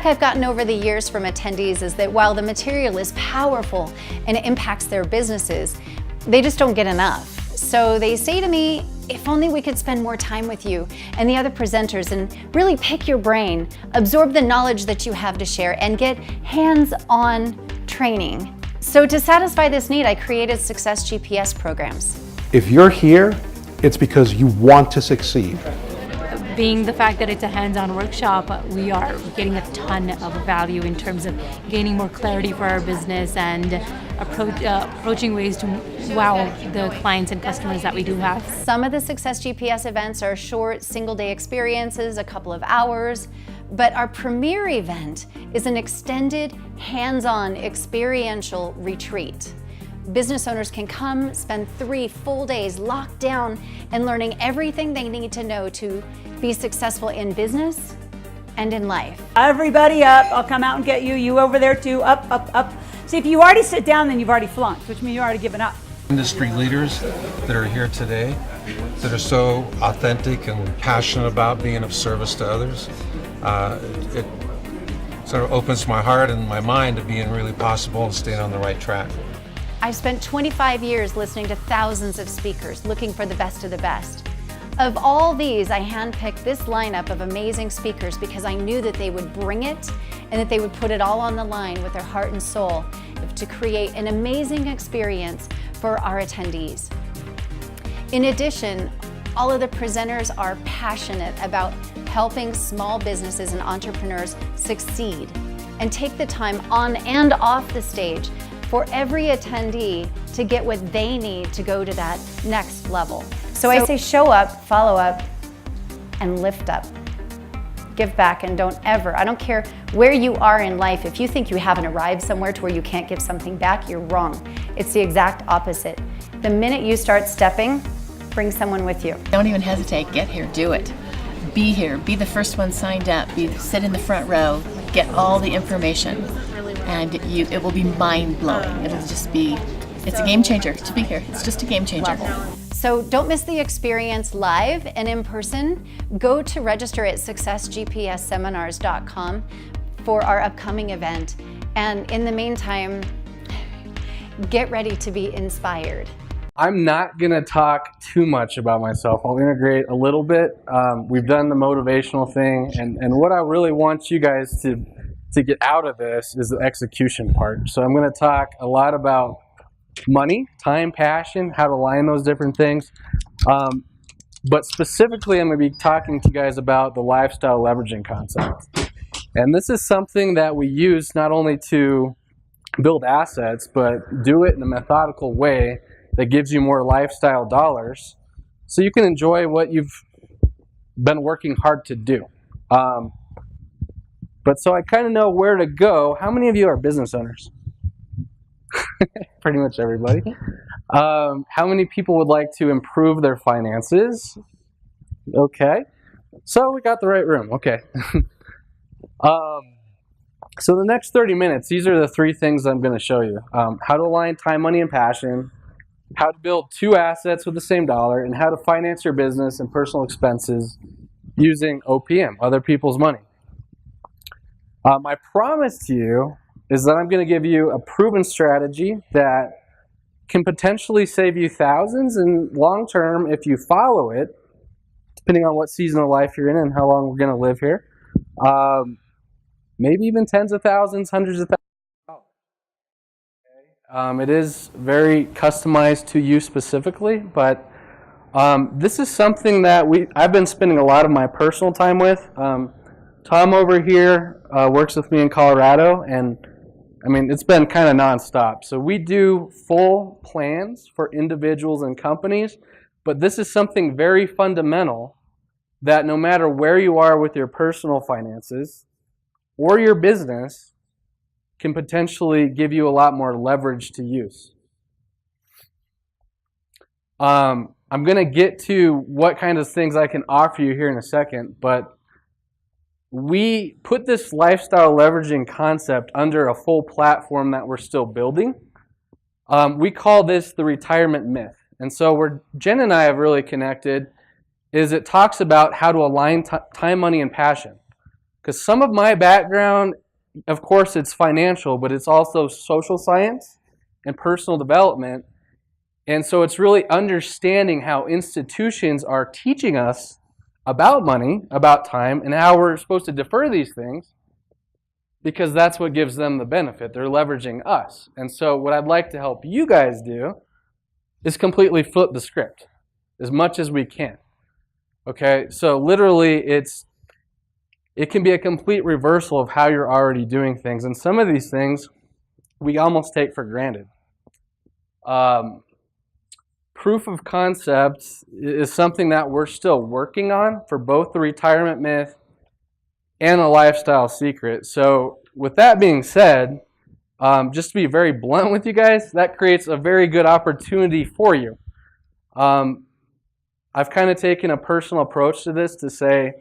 feedback I've gotten over the years from attendees is that while the material is powerful and it impacts their businesses, they just don't get enough. So they say to me, if only we could spend more time with you and the other presenters and really pick your brain, absorb the knowledge that you have to share, and get hands-on training. So to satisfy this need, I created Success GPS programs. If you're here, it's because you want to succeed. Being the fact that it's a hands-on workshop, we are getting a ton of value in terms of gaining more clarity for our business and approaching ways to wow the clients and customers that we do have. Some of the Success GPS events are short, single-day experiences, a couple of hours, but our premier event is an extended, hands-on, experiential retreat. Business owners can come, spend 3 full days locked down and learning everything they need to know to be successful in business and in life. Everybody up, I'll come out and get you. You over there too, up, up, up. See, if you already sit down, then you've already flunked, which means you've already given up. Industry leaders that are here today that are so authentic and passionate about being of service to others. It sort of opens my heart and my mind to being really possible and staying on the right track. I've spent 25 years listening to thousands of speakers, looking for the best of the best. Of all these, I handpicked this lineup of amazing speakers because I knew that they would bring it and that they would put it all on the line with their heart and soul to create an amazing experience for our attendees. In addition, all of the presenters are passionate about helping small businesses and entrepreneurs succeed and take the time on and off the stage for every attendee to get what they need to go to that next level. So I say show up, follow up, and lift up. Give back and don't ever, I don't care where you are in life, if you think you haven't arrived somewhere to where you can't give something back, you're wrong. It's the exact opposite. The minute you start stepping, bring someone with you. Don't even hesitate, get here, do it. Be here, be the first one signed up, sit in the front row, get all the information, and it will be mind-blowing. It'll just be, it's a game changer to be here. It's just a game changer. So don't miss the experience live and in person. Go to register at successgpsseminars.com for our upcoming event. And in the meantime, get ready to be inspired. I'm not going to talk too much about myself. I'll integrate a little bit. We've done the motivational thing, and what I really want you guys to get out of this is the execution part. So I'm going to talk a lot about money, time, passion, how to align those different things. But specifically, I'm going to be talking to you guys about the lifestyle leveraging concept. And this is something that we use not only to build assets, but do it in a methodical way that gives you more lifestyle dollars so you can enjoy what you've been working hard to do. But so I kind of know where to go. How many of you are business owners? Pretty much everybody. How many people would like to improve their finances? Okay. So we got the right room. Okay. So the next 30 minutes, these are the 3 things I'm going to show you. How to align time, money, and passion, how to build 2 assets with the same dollar, and how to finance your business and personal expenses using OPM, other people's money. My promise to you is that I'm going to give you a proven strategy that can potentially save you thousands in long term if you follow it, depending on what season of life you're in and how long we're going to live here. Maybe even tens of thousands, hundreds of thousands. It is very customized to you specifically, but this is something that I've been spending a lot of my personal time with. Tom over here works with me in Colorado, and I mean, it's been kind of nonstop. So we do full plans for individuals and companies, but this is something very fundamental that no matter where you are with your personal finances or your business can potentially give you a lot more leverage to use. I'm going to get to what kind of things I can offer you here in a second, but we put this lifestyle leveraging concept under a full platform that we're still building. We call this the retirement myth. And so where Jen and I have really connected is it talks about how to align time, money, and passion. Because some of my background, of course, it's financial, but it's also social science and personal development. And so it's really understanding how institutions are teaching us about money, about time, and how we're supposed to defer these things, because that's what gives them the benefit. They're leveraging us. And so what I'd like to help you guys do is completely flip the script as much as we can. Okay, so literally it can be a complete reversal of how you're already doing things. And some of these things we almost take for granted. Proof of concept is something that we're still working on for both the retirement myth and a lifestyle secret. So with that being said, just to be very blunt with you guys, that creates a very good opportunity for you. I've kind of taken a personal approach to this to say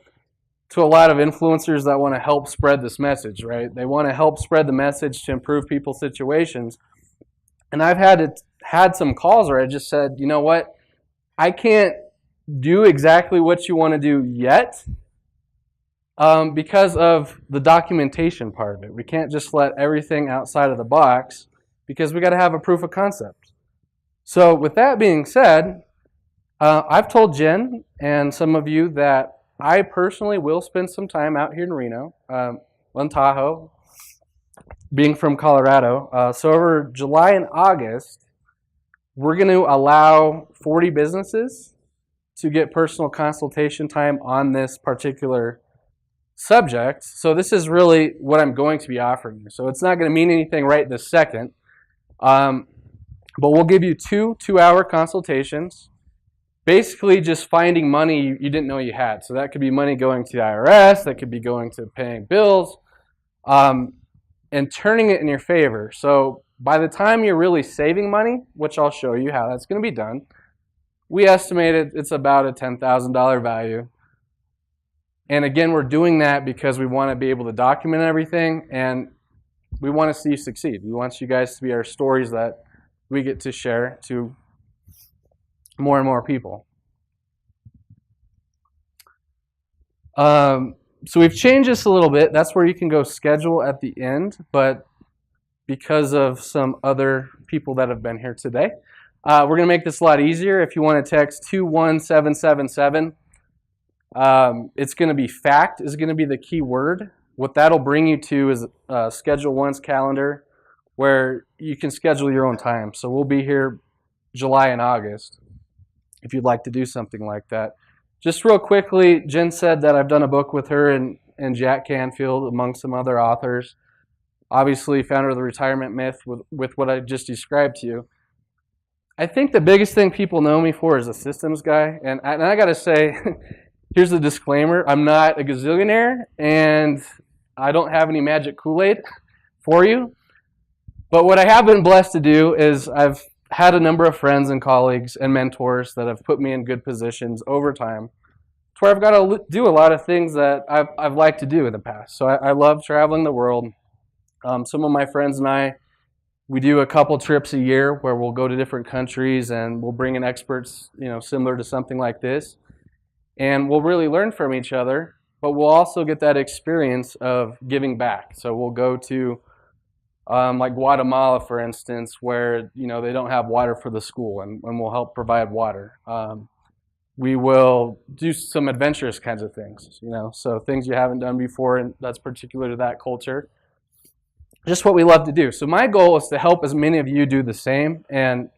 to a lot of influencers that want to help spread this message, right? They want to help spread the message to improve people's situations. And I've had some calls where I just said, you know what, I can't do exactly what you want to do yet because of the documentation part of it. We can't just let everything outside of the box because we got to have a proof of concept. So with that being said, I've told Jen and some of you that I personally will spend some time out here in Reno, in Tahoe, being from Colorado. So over July and August, we're going to allow 40 businesses to get personal consultation time on this particular subject. So this is really what I'm going to be offering you. So it's not going to mean anything right this second, but we'll give you two-hour consultations, basically just finding money you didn't know you had. So that could be money going to the IRS, that could be going to paying bills, and turning it in your favor. So by the time you're really saving money, which I'll show you how that's going to be done, we estimated it's about a $10,000 value. And again, we're doing that because we want to be able to document everything, and we want to see you succeed. We want you guys to be our stories that we get to share to more and more people. So we've changed this a little bit. That's where you can go schedule at the end, but because of some other people that have been here today, we're going to make this a lot easier. If you want to text 21777, it's going to be FACT is going to be the key word. What that'll bring you to is Schedule 1's calendar where you can schedule your own time. So we'll be here July and August if you'd like to do something like that. Just real quickly, Jen said that I've done a book with her and Jack Canfield, among some other authors. Obviously, founder of the Retirement Myth with what I just described to you. I think the biggest thing people know me for is a systems guy. And I got to say, here's the disclaimer. I'm not a gazillionaire, and I don't have any magic Kool-Aid for you. But what I have been blessed to do is I've had a number of friends and colleagues and mentors that have put me in good positions over time to where I've got to do a lot of things that I've liked to do in the past. So I love traveling the world. Some of my friends and I, we do a couple trips a year where we'll go to different countries and we'll bring in experts, similar to something like this. And we'll really learn from each other, but we'll also get that experience of giving back. So we'll go to like Guatemala, for instance, where they don't have water for the school, and we'll help provide water. We will do some adventurous kinds of things, so things you haven't done before, and that's particular to that culture. Just what we love to do. So my goal is to help as many of you do the same, and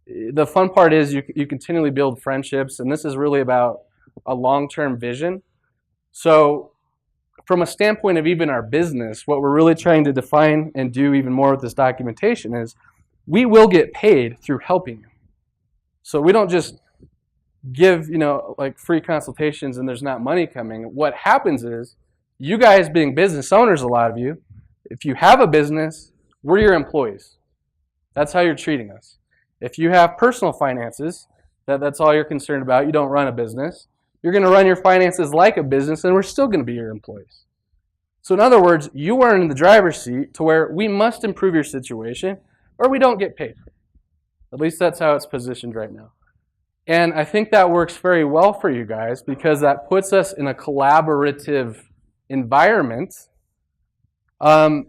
the fun part is you continually build friendships, and this is really about a long-term vision. So from a standpoint of even our business, what we're really trying to define and do even more with this documentation is we will get paid through helping you. So we don't just give, like free consultations and there's not money coming. What happens is you guys being business owners, a lot of you, if you have a business, we're your employees. That's how you're treating us. If you have personal finances, that's all you're concerned about, you don't run a business, you're going to run your finances like a business, and we're still going to be your employees. So in other words, you are in the driver's seat to where we must improve your situation or we don't get paid. At least that's how it's positioned right now. And I think that works very well for you guys because that puts us in a collaborative environment. And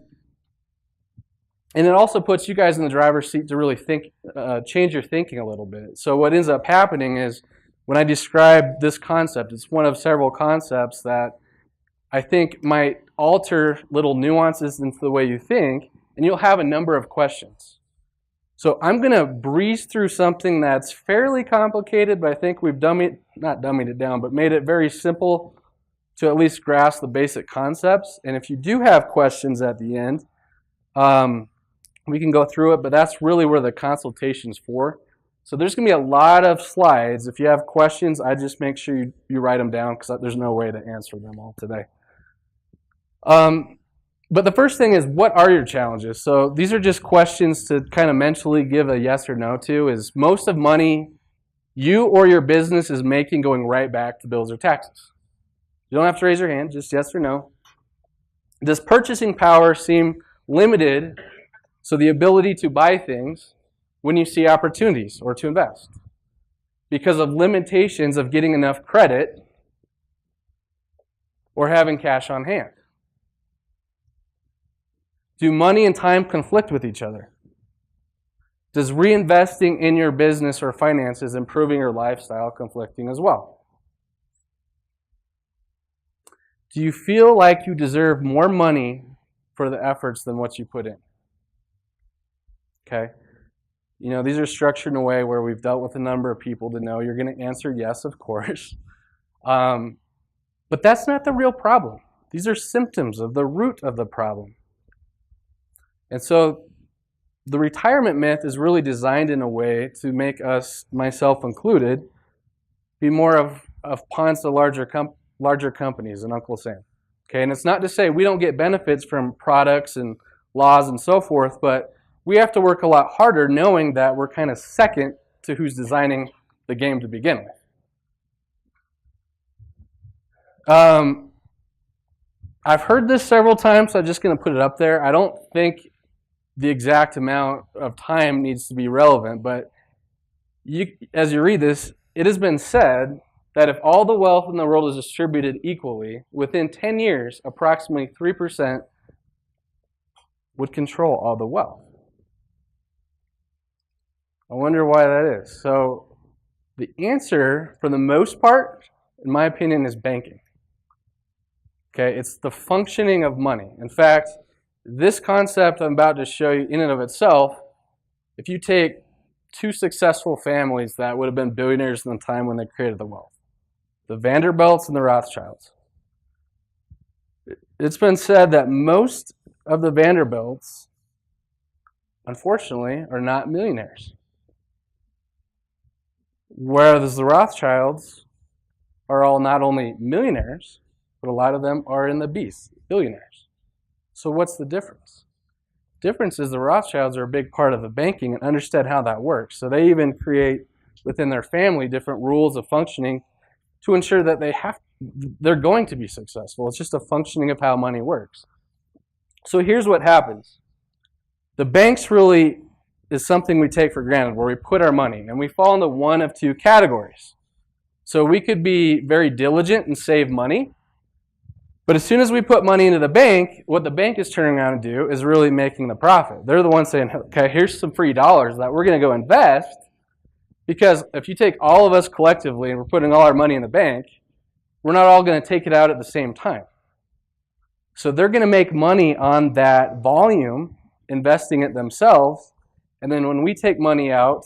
it also puts you guys in the driver's seat to really change your thinking a little bit. So what ends up happening is when I describe this concept, it's one of several concepts that I think might alter little nuances into the way you think, and you'll have a number of questions. So I'm going to breeze through something that's fairly complicated, but I think we've not dummied it down, but made it very simple to at least grasp the basic concepts. And if you do have questions at the end, we can go through it, but that's really where the consultation's for. So there's going to be a lot of slides. If you have questions, I just make sure you write them down because there's no way to answer them all today. But the first thing is, what are your challenges? So these are just questions to kind of mentally give a yes or no to. Is most of money you or your business is making going right back to bills or taxes? You don't have to raise your hand, just yes or no. Does purchasing power seem limited? So the ability to buy things when you see opportunities or to invest because of limitations of getting enough credit or having cash on hand. Do money and time conflict with each other? Does reinvesting in your business or finances improving your lifestyle conflicting as well? Do you feel like you deserve more money for the efforts than what you put in? Okay. You know, these are structured in a way where we've dealt with a number of people to know you're going to answer yes, of course. But that's not the real problem. These are symptoms of the root of the problem. And so the retirement myth is really designed in a way to make us, myself included, be more of pawns to larger companies than Uncle Sam. Okay, and it's not to say we don't get benefits from products and laws and so forth, but we have to work a lot harder knowing that we're kind of second to who's designing the game to begin with. I've heard this several times, so I'm just going to put it up there. I don't think the exact amount of time needs to be relevant, but as you read this, it has been said that if all the wealth in the world is distributed equally, within 10 years, approximately 3% would control all the wealth. I wonder why that is. So the answer, for the most part, in my opinion, is banking. Okay, it's the functioning of money. In fact, this concept I'm about to show you in and of itself, if you take two successful families that would have been billionaires in the time when they created the wealth, the Vanderbilts and the Rothschilds. It's been said that most of the Vanderbilts, unfortunately, are not millionaires. Whereas the Rothschilds are all not only millionaires, but a lot of them are in the beast, billionaires. So what's the difference? The difference is the Rothschilds are a big part of the banking and understood how that works. So they even create within their family different rules of functioning to ensure that they're going to be successful. It's just a functioning of how money works. So here's what happens. The banks really is something we take for granted, where we put our money, and we fall into one of two categories. So we could be very diligent and save money, but as soon as we put money into the bank, what the bank is turning around to do is really making the profit. They're the ones saying, okay, here's some free dollars that we're going to go invest, because if you take all of us collectively and we're putting all our money in the bank, we're not all going to take it out at the same time. So they're going to make money on that volume, investing it themselves, and then when we take money out,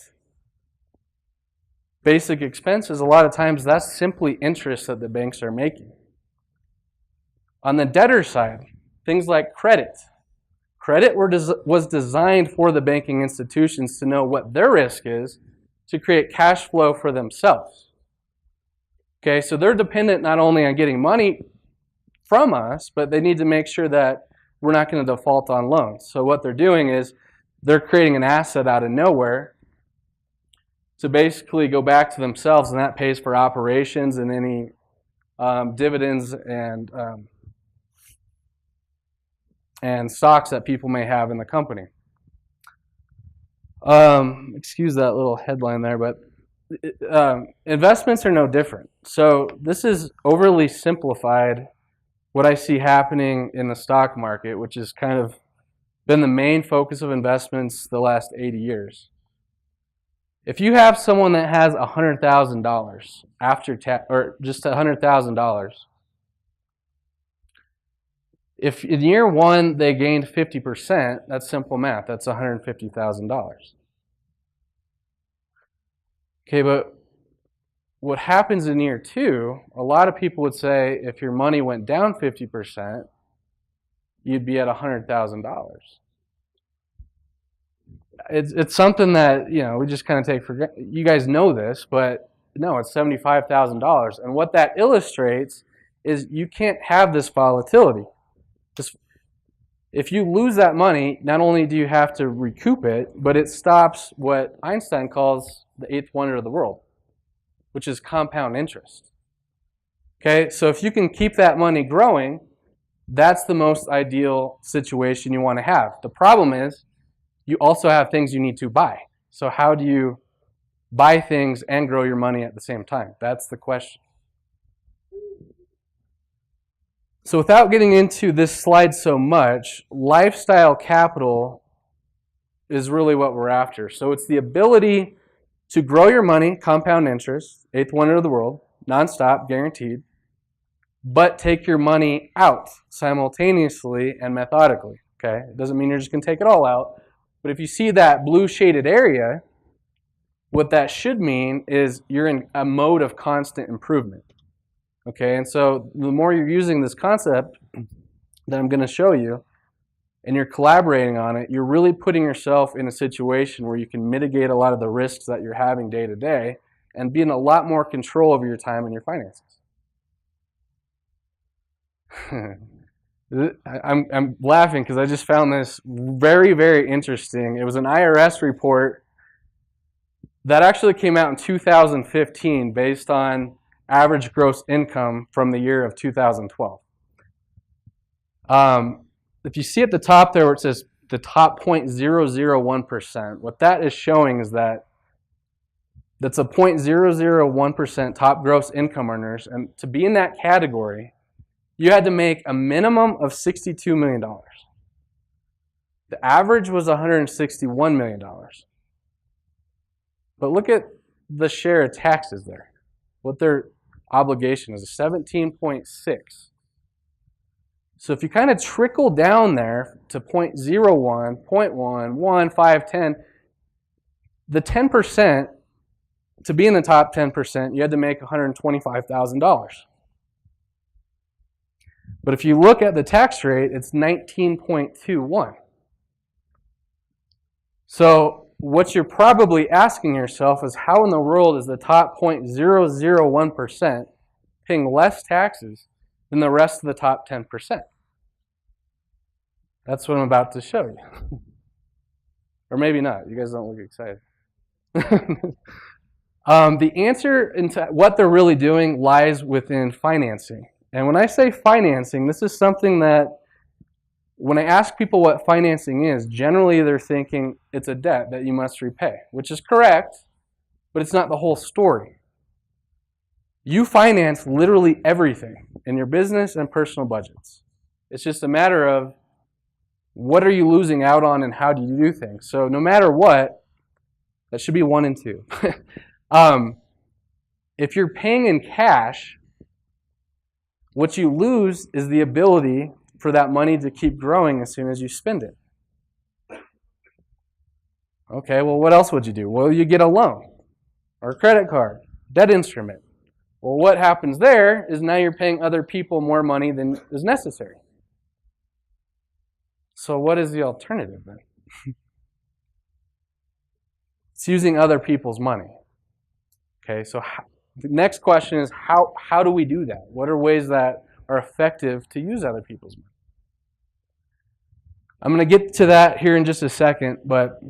basic expenses, a lot of times that's simply interest that the banks are making. On the debtor side, things like credit. Credit was designed for the banking institutions to know what their risk is to create cash flow for themselves. Okay, so they're dependent not only on getting money from us, but they need to make sure that we're not going to default on loans. So what they're doing is they're creating an asset out of nowhere to basically go back to themselves, and that pays for operations and any dividends and stocks that people may have in the company. Excuse that little headline there, but investments are no different. So this is overly simplified what I see happening in the stock market, which has kind of been the main focus of investments the last 80 years. If you have someone that has $100,000 after tax, or just $100,000, if in year one they gained 50%, that's simple math. That's $150,000. Okay, but what happens in year two, a lot of people would say if your money went down 50%, you'd be at $100,000. It's something that, we just kind of take for granted. You guys know this, but no, it's $75,000. And what that illustrates is you can't have this volatility. If you lose that money, not only do you have to recoup it, but it stops what Einstein calls the eighth wonder of the world, which is compound interest. Okay, so if you can keep that money growing, that's the most ideal situation you want to have. The problem is, you also have things you need to buy. So how do you buy things and grow your money at the same time? That's the question. So without getting into this slide so much, lifestyle capital is really what we're after. So it's the ability to grow your money, compound interest, eighth wonder of the world, nonstop, guaranteed, but take your money out simultaneously and methodically. Okay? It doesn't mean you're just going to take it all out. But if you see that blue shaded area, what that should mean is you're in a mode of constant improvement. Okay, and so the more you're using this concept that I'm going to show you, and you're collaborating on it, you're really putting yourself in a situation where you can mitigate a lot of the risks that you're having day to day and be in a lot more control over your time and your finances. I'm laughing because I just found this very, very interesting. It was an IRS report that actually came out in 2015 based on average gross income from the year of 2012. If you see at the top there where it says the top 0.001%, what that is showing is that that's a 0.001% top gross income earners, and to be in that category, you had to make a minimum of $62 million. The average was $161 million. But look at the share of taxes there. What their obligation is, 17.6. So if you kind of trickle down there to 0.01, 0.1, 1, 5, 10, the 10%, to be in the top 10%, you had to make $125,000. But if you look at the tax rate, it's 19.21. So what you're probably asking yourself is how in the world is the top 0.001% paying less taxes than the rest of the top 10%? That's what I'm about to show you. Or maybe not. You guys don't look excited. The answer into what they're really doing lies within financing. And when I say financing, this is something that when I ask people what financing is, generally they're thinking it's a debt that you must repay, which is correct, but it's not the whole story. You finance literally everything in your business and personal budgets. It's just a matter of what are you losing out on and how do you do things. So no matter what, that should be 1 and 2. If you're paying in cash, what you lose is the ability for that money to keep growing as soon as you spend it. Okay, well, what else would you do? Well, you get a loan or a credit card, debt instrument. Well, what happens there is now you're paying other people more money than is necessary. So what is the alternative then? It's using other people's money. Okay, so the next question is how do we do that? What are ways that are effective to use other people's money? I'm going to get to that here in just a second, but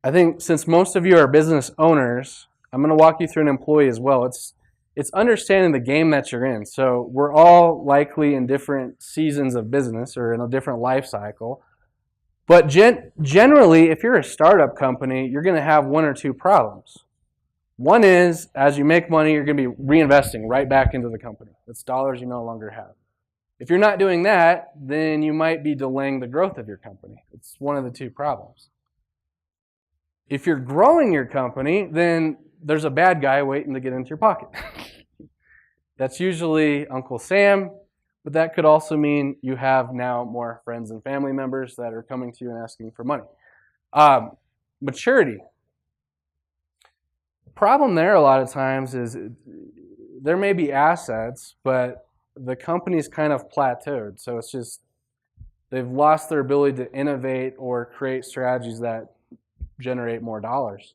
I think since most of you are business owners, I'm going to walk you through an employee as well. It's understanding the game that you're in. So we're all likely in different seasons of business or in a different life cycle. But generally, if you're a startup company, you're going to have 1 or 2 problems. One is, as you make money, you're going to be reinvesting right back into the company. It's dollars you no longer have. If you're not doing that, then you might be delaying the growth of your company. It's one of the two problems. If you're growing your company, then there's a bad guy waiting to get into your pocket. That's usually Uncle Sam, but that could also mean you have now more friends and family members that are coming to you and asking for money. Maturity. The problem there a lot of times is there may be assets, but the company's kind of plateaued. So it's just they've lost their ability to innovate or create strategies that generate more dollars.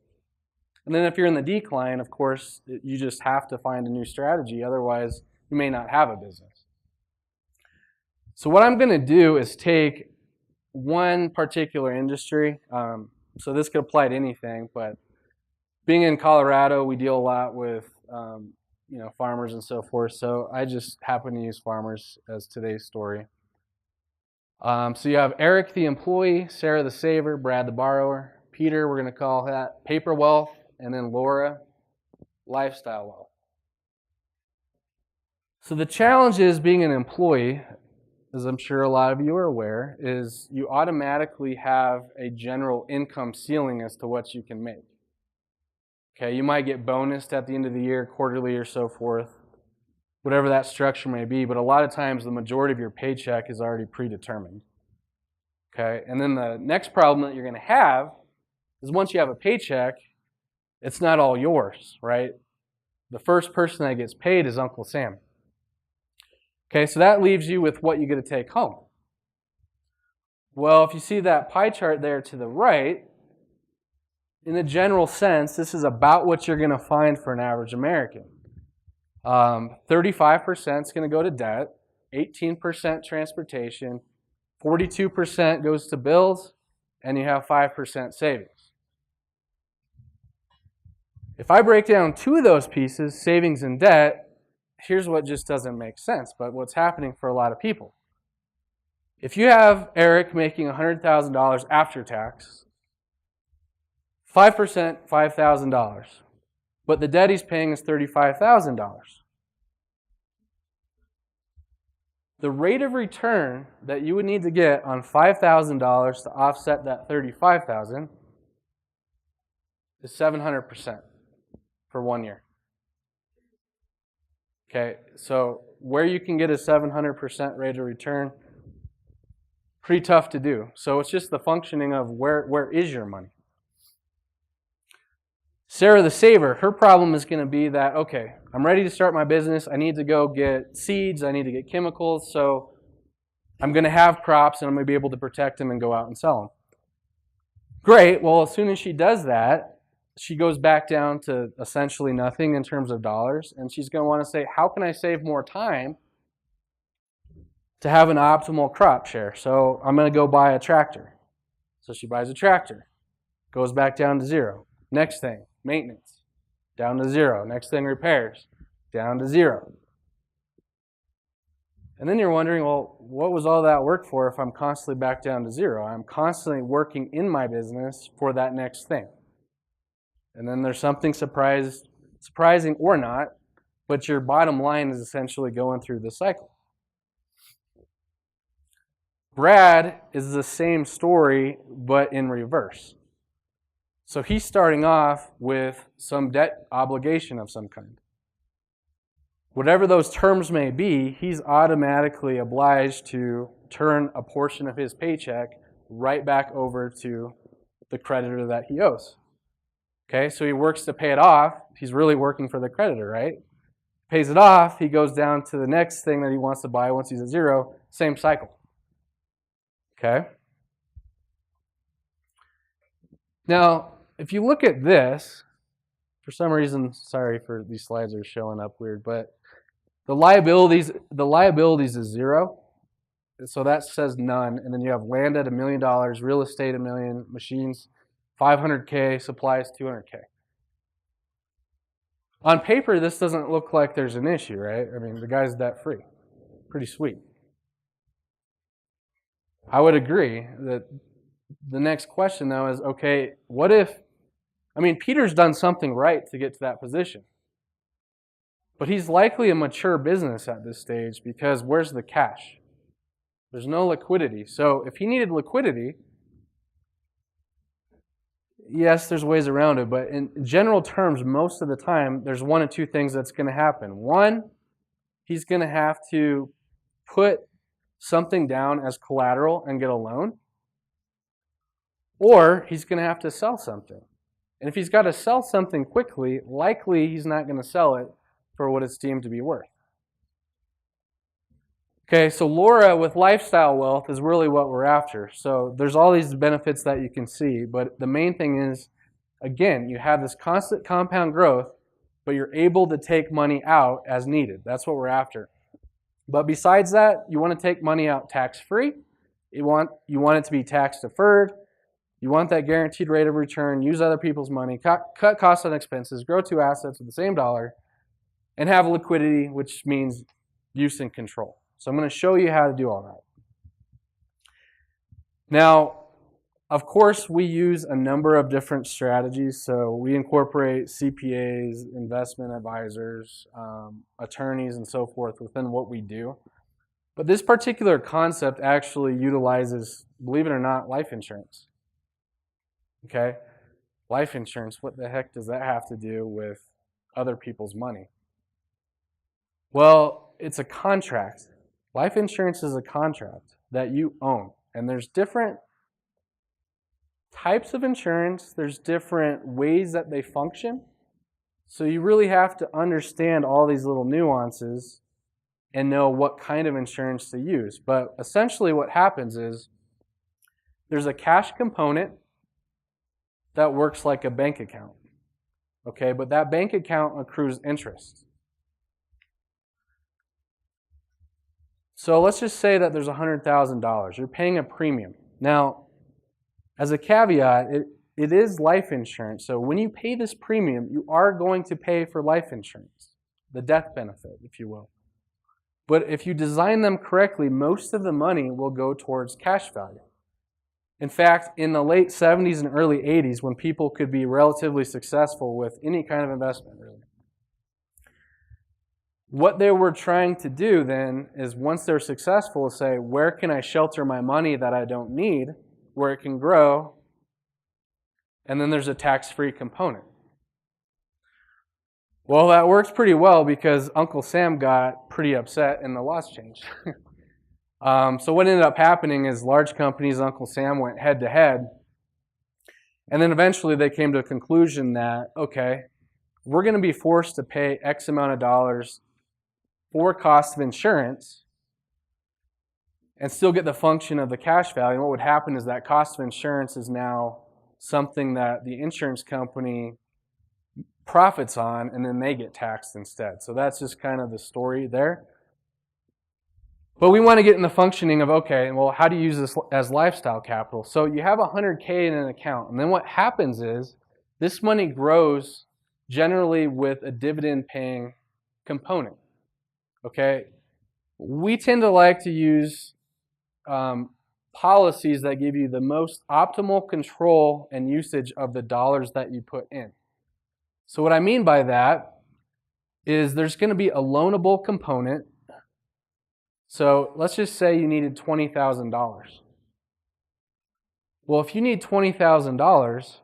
And then if you're in the decline, of course, you just have to find a new strategy. Otherwise, you may not have a business. So what I'm going to do is take one particular industry. So this could apply to anything, but being in Colorado, we deal a lot with farmers and so forth. So I just happen to use farmers as today's story. So you have Eric the employee, Sarah the saver, Brad the borrower, Peter, we're going to call that paper wealth, and then Laura, lifestyle wealth. So the challenge is being an employee, as I'm sure a lot of you are aware, is you automatically have a general income ceiling as to what you can make. Okay, you might get bonused at the end of the year, quarterly or so forth, whatever that structure may be, but a lot of times the majority of your paycheck is already predetermined. Okay, and then the next problem that you're going to have is once you have a paycheck, it's not all yours, right? The first person that gets paid is Uncle Sam. Okay, so that leaves you with what you get to take home. Well, if you see that pie chart there to the right, in a general sense, this is about what you're going to find for an average American. 35% is going to go to debt, 18% transportation, 42% goes to bills, and you have 5% savings. If I break down two of those pieces, savings and debt, here's what just doesn't make sense, but what's happening for a lot of people. If you have Eric making $100,000 after tax, 5%, $5,000, but the debt he's paying is $35,000. The rate of return that you would need to get on $5,000 to offset that $35,000 is 700% for 1 year. Okay, so where you can get a 700% rate of return, pretty tough to do. So it's just the functioning of where is your money. Sarah the saver, her problem is going to be that, okay, I'm ready to start my business. I need to go get seeds. I need to get chemicals. So I'm going to have crops and I'm going to be able to protect them and go out and sell them. Great. Well, as soon as she does that, she goes back down to essentially nothing in terms of dollars. And she's going to want to say, how can I save more time to have an optimal crop share? So I'm going to go buy a tractor. So she buys a tractor. Goes back down to zero. Next thing, maintenance. Down to zero. Next thing, repairs. Down to zero. And then you're wondering, well, what was all that work for if I'm constantly back down to zero? I'm constantly working in my business for that next thing. And then there's something surprising or not, but your bottom line is essentially going through the cycle. Brad is the same story, but in reverse. So he's starting off with some debt obligation of some kind. Whatever those terms may be, he's automatically obliged to turn a portion of his paycheck right back over to the creditor that he owes. Okay, so he works to pay it off. He's really working for the creditor, right? Pays it off, he goes down to the next thing that he wants to buy once he's at zero, same cycle. Okay? Now, if you look at this, for some reason, sorry for these slides are showing up weird, but the liabilities is zero. So that says none. And then you have land at $1 million, real estate $1 million, machines $500K, supplies $200K. On paper, this doesn't look like there's an issue, right? I mean, the guy's debt free. Pretty sweet. I would agree that the next question, though, is, okay, what if, Peter's done something right to get to that position. But he's likely a mature business at this stage because where's the cash? There's no liquidity. So if he needed liquidity, yes, there's ways around it, but in general terms, most of the time, there's one of two things that's going to happen. One, he's going to have to put something down as collateral and get a loan, or he's going to have to sell something. And if he's got to sell something quickly, likely he's not going to sell it for what it's deemed to be worth. Okay, so Laura with lifestyle wealth is really what we're after. So there's all these benefits that you can see, but the main thing is, again, you have this constant compound growth, but you're able to take money out as needed. That's what we're after. But besides that, you want to take money out tax-free. You want it to be tax-deferred. You want that guaranteed rate of return, use other people's money, cut costs on expenses, grow two assets with the same dollar, and have liquidity, which means use and control. So I'm going to show you how to do all that. Now, of course, we use a number of different strategies. So we incorporate CPAs, investment advisors, attorneys, and so forth within what we do. But this particular concept actually utilizes, believe it or not, life insurance. Okay? Life insurance, what the heck does that have to do with other people's money? Well, it's a contract. Life insurance is a contract that you own. And there's different types of insurance. There's different ways that they function. So you really have to understand all these little nuances and know what kind of insurance to use. But essentially what happens is there's a cash component that works like a bank account. Okay, but that bank account accrues interest. So let's just say that there's $100,000. You're paying a premium. Now, as a caveat, it is life insurance. So when you pay this premium, you are going to pay for life insurance, the death benefit, if you will. But if you design them correctly, most of the money will go towards cash value. In fact, in the late 70s and early 80s, when people could be relatively successful with any kind of investment, really, what they were trying to do then is once they're successful, say, where can I shelter my money that I don't need, where it can grow, and then there's a tax-free component. Well, that works pretty well because Uncle Sam got pretty upset and the laws changed. So what ended up happening is large companies, Uncle Sam went head-to-head, and then eventually they came to a conclusion that, okay, we're going to be forced to pay X amount of dollars for cost of insurance and still get the function of the cash value. And what would happen is that cost of insurance is now something that the insurance company profits on, and then they get taxed instead. So that's just kind of the story there. But we want to get in the functioning of, okay, well, how do you use this as lifestyle capital? So you have $100K in an account, and then what happens is this money grows generally with a dividend-paying component. Okay, we tend to like to use policies that give you the most optimal control and usage of the dollars that you put in. So what I mean by that is there's going to be a loanable component. So let's just say you needed $20,000. Well, if you need $20,000,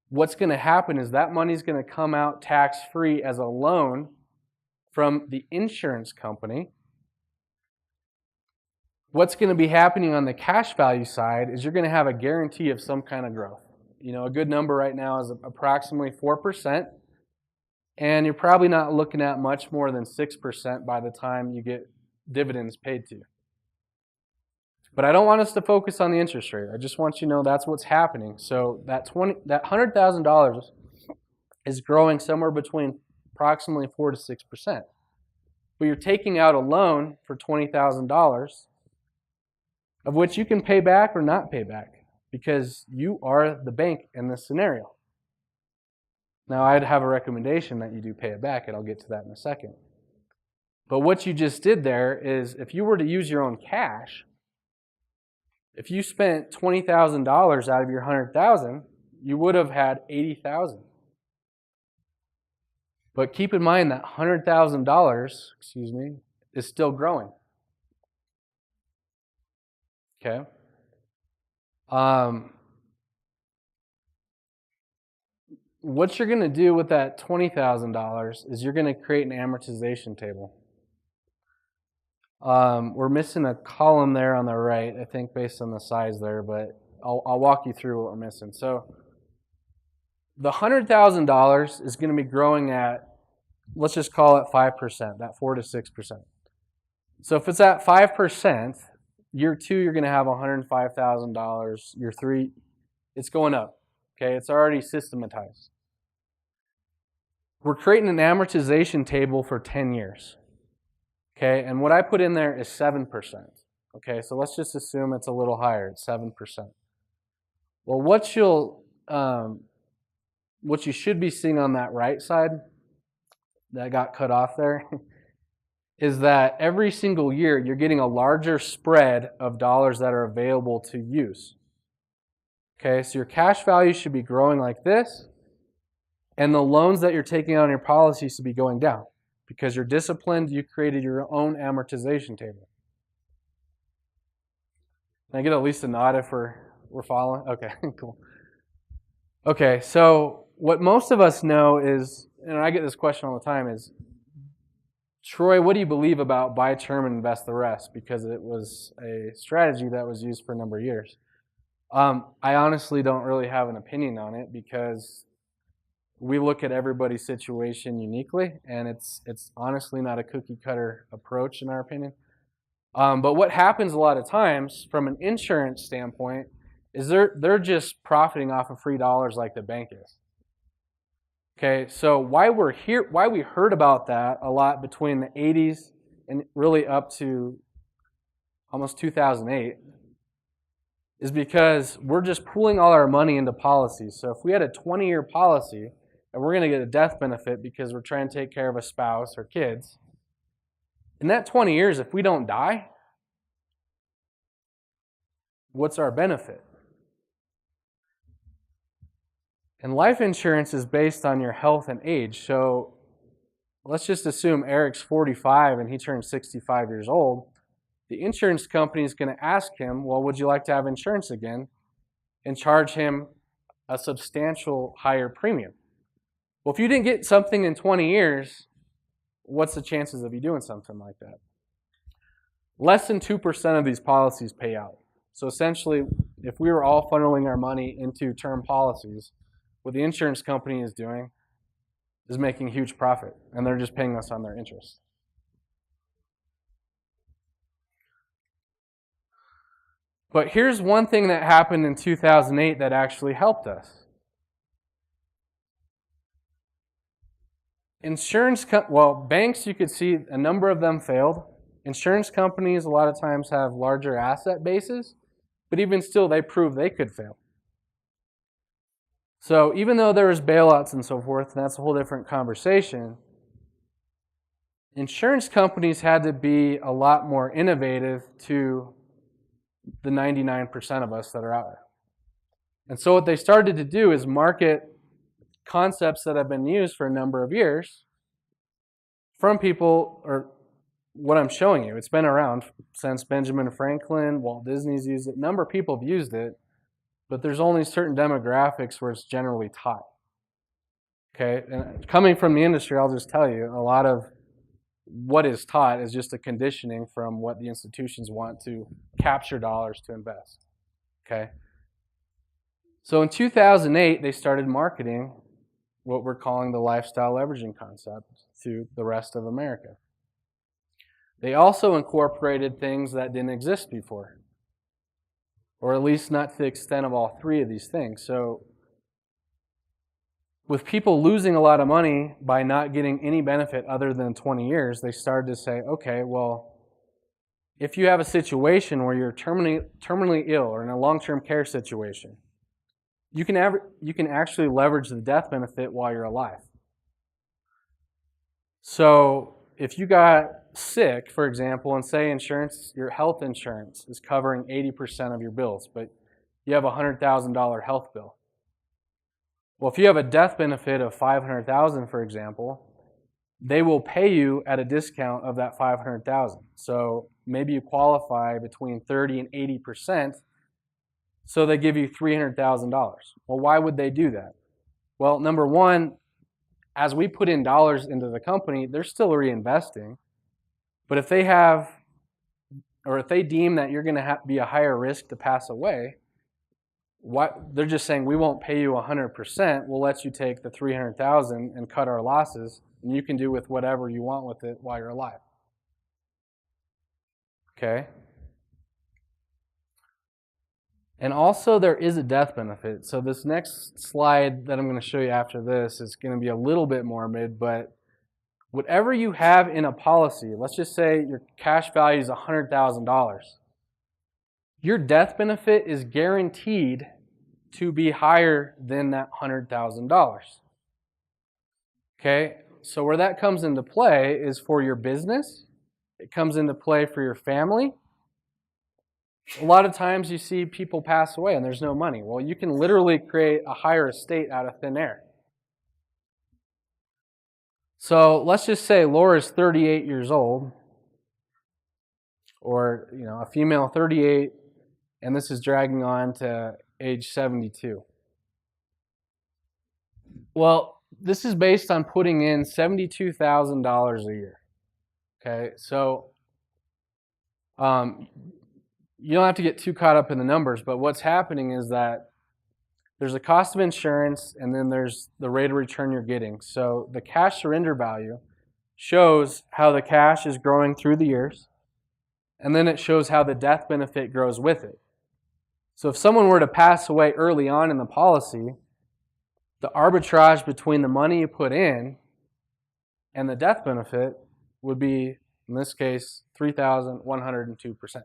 what's going to happen is that money's going to come out tax-free as a loan from the insurance company. What's going to be happening on the cash value side is you're going to have a guarantee of some kind of growth. You know, a good number right now is approximately 4%, and you're probably not looking at much more than 6% by the time you get dividends paid to you. But I don't want us to focus on the interest rate. I just want you to know that's what's happening. So that $100,000 is growing somewhere between approximately 4 to 6%. But you're taking out a loan for $20,000, of which you can pay back or not pay back, because you are the bank in this scenario. Now, I'd have a recommendation that you do pay it back, and I'll get to that in a second. But what you just did there is, if you were to use your own cash, if you spent $20,000 out of your $100,000, you would have had $80,000. But keep in mind that $100,000, is still growing. Okay? What you're going to do with that $20,000 is you're going to create an amortization table. We're missing a column there on the right, I think, based on the size there, but I'll walk you through what we're missing. So the $100,000 is going to be growing at, let's just call it 5%, that 4 to 6%. So if it's at 5%, year 2 you're going to have $105,000. Year 3, it's going up. Okay, it's already systematized. We're creating an amortization table for 10 years. Okay, and what I put in there is 7%. Okay, so let's just assume it's a little higher, it's 7%. Well, what you should be seeing on that right side that got cut off there is that every single year you're getting a larger spread of dollars that are available to use. Okay, so your cash value should be growing like this, and the loans that you're taking on your policy should be going down because you're disciplined, you created your own amortization table. Can I get at least a nod if we're following? Okay, cool. Okay, so what most of us know is, and I get this question all the time, is, Troy, what do you believe about buy term and invest the rest? Because it was a strategy that was used for a number of years. I honestly don't really have an opinion on it because we look at everybody's situation uniquely, and it's honestly not a cookie cutter approach in our opinion. But what happens a lot of times from an insurance standpoint is they're just profiting off of free dollars like the bank is. Okay, so why we heard about that a lot between the 80s and really up to almost 2008 is because we're just pooling all our money into policies. So if we had a 20-year policy and we're going to get a death benefit because we're trying to take care of a spouse or kids, in that 20 years, if we don't die, what's our benefit? And life insurance is based on your health and age. So let's just assume Eric's 45 and he turns 65 years old. The insurance company is going to ask him, well, would you like to have insurance again? And charge him a substantial higher premium. Well, if you didn't get something in 20 years, what's the chances of you doing something like that? Less than 2% of these policies pay out. So essentially, if we were all funneling our money into term policies, what the insurance company is doing is making a huge profit, and they're just paying us on their interest. But here's one thing that happened in 2008 that actually helped us. Banks, you could see a number of them failed. Insurance companies a lot of times have larger asset bases, but even still, they proved they could fail. So even though there was bailouts and so forth, and that's a whole different conversation, insurance companies had to be a lot more innovative to the 99% of us that are out there. And so what they started to do is market concepts that have been used for a number of years from people, or what I'm showing you. It's been around since Benjamin Franklin, Walt Disney's used it. A number of people have used it, but there's only certain demographics where it's generally taught. Okay, and coming from the industry, I'll just tell you, a lot of what is taught is just a conditioning from what the institutions want to capture dollars to invest. Okay, so in 2008, they started marketing what we're calling the lifestyle leveraging concept to the rest of America. They also incorporated things that didn't exist before, or at least not to the extent of all three of these things. So with people losing a lot of money by not getting any benefit other than 20 years, they started to say, okay, well, if you have a situation where you're terminally ill or in a long-term care situation, you can actually leverage the death benefit while you're alive. So if you got sick, for example, and say your health insurance is covering 80% of your bills, but you have a $100,000 health bill. Well, if you have a death benefit of $500,000, for example, they will pay you at a discount of that $500,000. So maybe you qualify between 30 and 80%, so they give you $300,000. Well, why would they do that? Well, number one, as we put in dollars into the company, they're still reinvesting. But if they have, or if they deem that you're going to be a higher risk to pass away, they're just saying, we won't pay you 100%. We'll let you take the $300,000 and cut our losses, and you can do with whatever you want with it while you're alive. Okay? And also there is a death benefit. So this next slide that I'm going to show you after this is going to be a little bit morbid, but whatever you have in a policy, let's just say your cash value is $100,000. Your death benefit is guaranteed to be higher than that $100,000. Okay? So where that comes into play is for your business. It comes into play for your family. A lot of times you see people pass away and there's no money. Well, you can literally create a higher estate out of thin air. So let's just say Laura's 38 years old, or a female 38, and this is dragging on to age 72. Well, this is based on putting in $72,000 a year. Okay, so you don't have to get too caught up in the numbers, but what's happening is that there's a cost of insurance, and then there's the rate of return you're getting. So the cash surrender value shows how the cash is growing through the years, and then it shows how the death benefit grows with it. So if someone were to pass away early on in the policy, the arbitrage between the money you put in and the death benefit would be, in this case, 3,102%.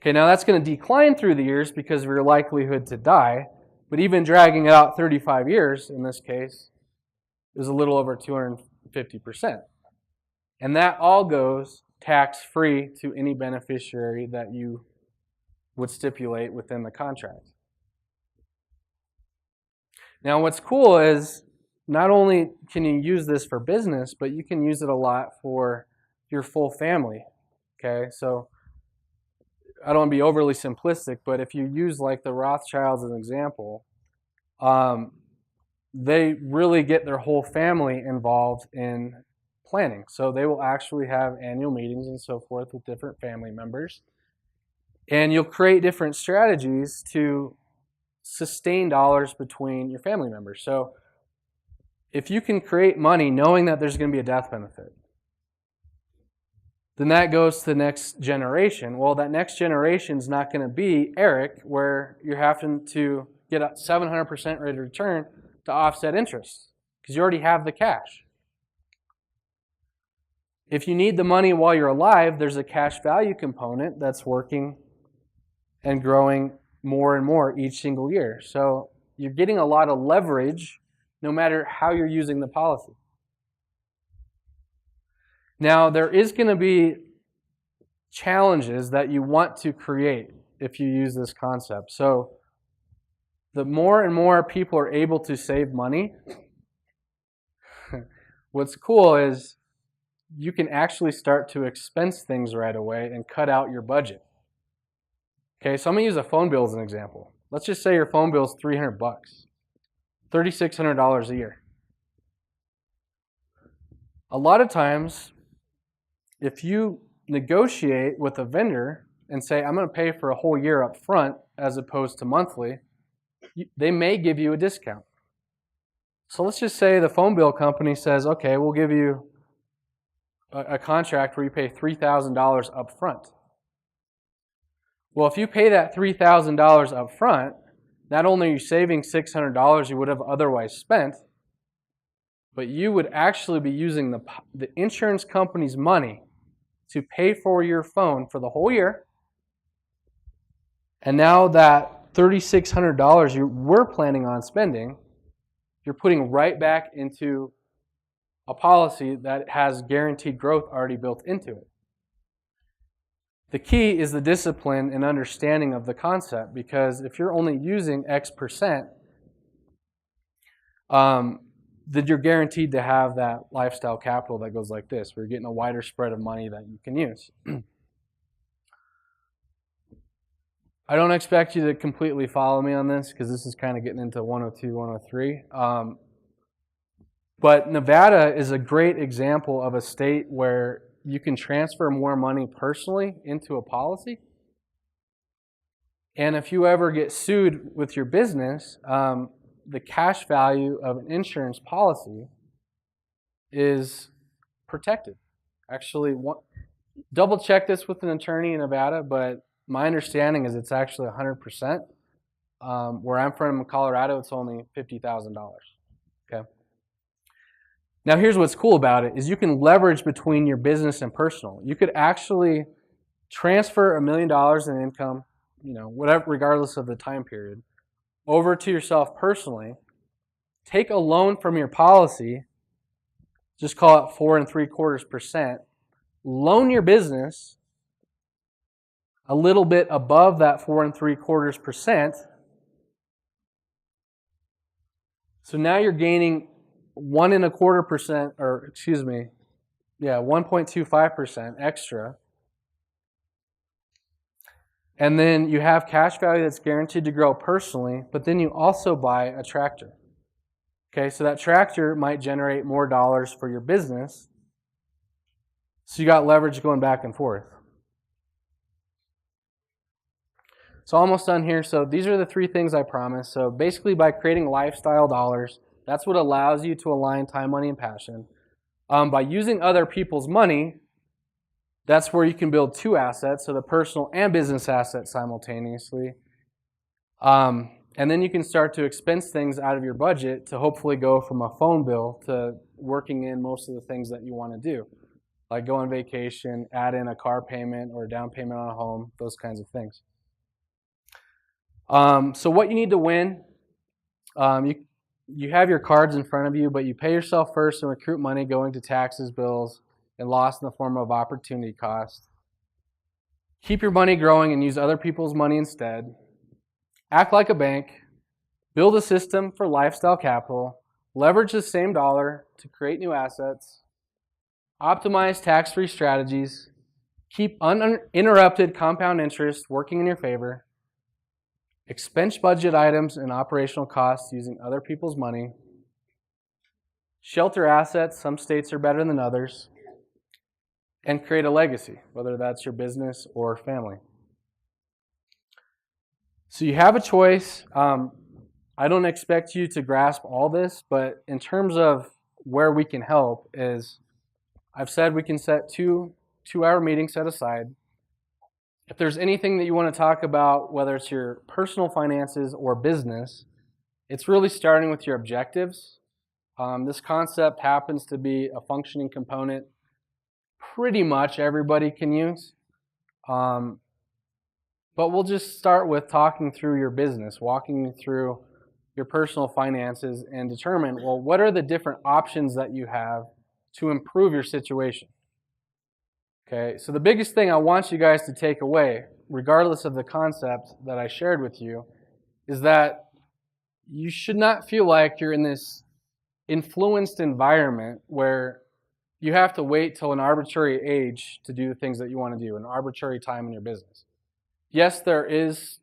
Okay, now that's going to decline through the years because of your likelihood to die, but even dragging it out 35 years, in this case, is a little over 250%. And that all goes tax-free to any beneficiary that you would stipulate within the contract. Now what's cool is not only can you use this for business, but you can use it a lot for your full family. Okay, so I don't want to be overly simplistic, but if you use like the Rothschilds as an example, they really get their whole family involved in planning. So they will actually have annual meetings and so forth with different family members. And you'll create different strategies to sustain dollars between your family members. So if you can create money knowing that there's going to be a death benefit, then that goes to the next generation. Well, that next generation is not going to be Eric, where you're having to get a 700% rate of return to offset interest, because you already have the cash. If you need the money while you're alive, there's a cash value component that's working and growing more and more each single year. So you're getting a lot of leverage no matter how you're using the policy. Now, there is going to be challenges that you want to create if you use this concept. So the more and more people are able to save money, what's cool is you can actually start to expense things right away and cut out your budget. Okay, so I'm going to use a phone bill as an example. Let's just say your phone bill is $300, $3,600 a year. A lot of times, if you negotiate with a vendor and say, I'm going to pay for a whole year up front as opposed to monthly, they may give you a discount. So let's just say the phone bill company says, okay, we'll give you a contract where you pay $3,000 up front. Well, if you pay that $3,000 up front, not only are you saving $600 you would have otherwise spent, but you would actually be using the insurance company's money to pay for your phone for the whole year. And now that $3,600 you were planning on spending, you're putting right back into a policy that has guaranteed growth already built into it. The key is the discipline and understanding of the concept, because if you're only using X percent, then you're guaranteed to have that lifestyle capital that goes like this, where you're getting a wider spread of money that you can use. I don't expect you to completely follow me on this because this is kind of getting into 102, 103. But Nevada is a great example of a state where you can transfer more money personally into a policy. And if you ever get sued with your business, the cash value of an insurance policy is protected. Actually, double check this with an attorney in Nevada, but my understanding is it's actually 100%. Where I'm from in Colorado, it's only $50,000. Okay. Now, here's what's cool about it is you can leverage between your business and personal. You could actually transfer $1 million in income, whatever, regardless of the time period, over to yourself personally. Take a loan from your policy, just call it 4 3/4%. Loan your business a little bit above that 4 3/4%. So now you're gaining 1.25%, 1.25% extra. And then you have cash value that's guaranteed to grow personally, but then you also buy a tractor. Okay, so that tractor might generate more dollars for your business. So you got leverage going back and forth. So almost done here. So these are the 3 things I promised. So basically by creating lifestyle dollars, that's what allows you to align time, money, and passion. By using other people's money, that's where you can build 2 assets, so the personal and business assets simultaneously. And then you can start to expense things out of your budget to hopefully go from a phone bill to working in most of the things that you want to do, like go on vacation, add in a car payment or a down payment on a home, those kinds of things. So what you need to win, you have your cards in front of you, but you pay yourself first and recruit money going to taxes, bills, and loss in the form of opportunity cost. Keep your money growing and use other people's money instead. Act like a bank. Build a system for lifestyle capital. Leverage the same dollar to create new assets. Optimize tax-free strategies. Keep uninterrupted compound interest working in your favor. Expense budget items and operational costs using other people's money. Shelter assets, some states are better than others. And create a legacy, whether that's your business or family. So you have a choice. I don't expect you to grasp all this, but in terms of where we can help is, I've said we can set 2-hour meetings set aside. If there's anything that you want to talk about, whether it's your personal finances or business, it's really starting with your objectives. This concept happens to be a functioning component pretty much everybody can use. But we'll just start with talking through your business, walking you through your personal finances and determine, well, what are the different options that you have to improve your situation? Okay, so the biggest thing I want you guys to take away, regardless of the concept that I shared with you, is that you should not feel like you're in this influenced environment where you have to wait till an arbitrary age to do the things that you want to do, an arbitrary time in your business. Yes, there is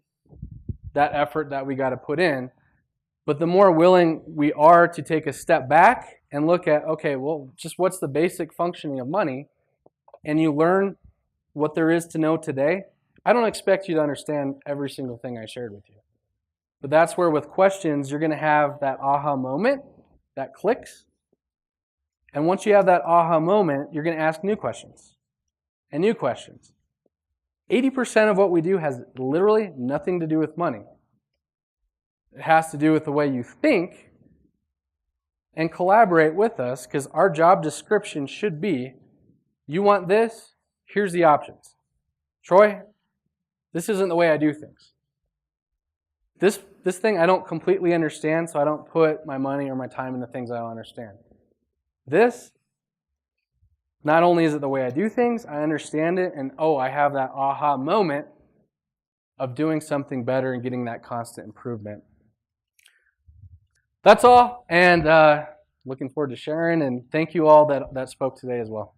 that effort that we got to put in, but the more willing we are to take a step back and look at, okay, well, just what's the basic functioning of money, and you learn what there is to know today. I don't expect you to understand every single thing I shared with you. But that's where with questions, you're going to have that aha moment that clicks. And once you have that aha moment, you're going to ask new questions and new questions. 80% of what we do has literally nothing to do with money. It has to do with the way you think and collaborate with us, because our job description should be, you want this? Here's the options. Troy, this isn't the way I do things. This thing I don't completely understand, so I don't put my money or my time into things I don't understand. This, not only is it the way I do things, I understand it, and I have that aha moment of doing something better and getting that constant improvement. That's all, and looking forward to sharing, and thank you all that spoke today as well.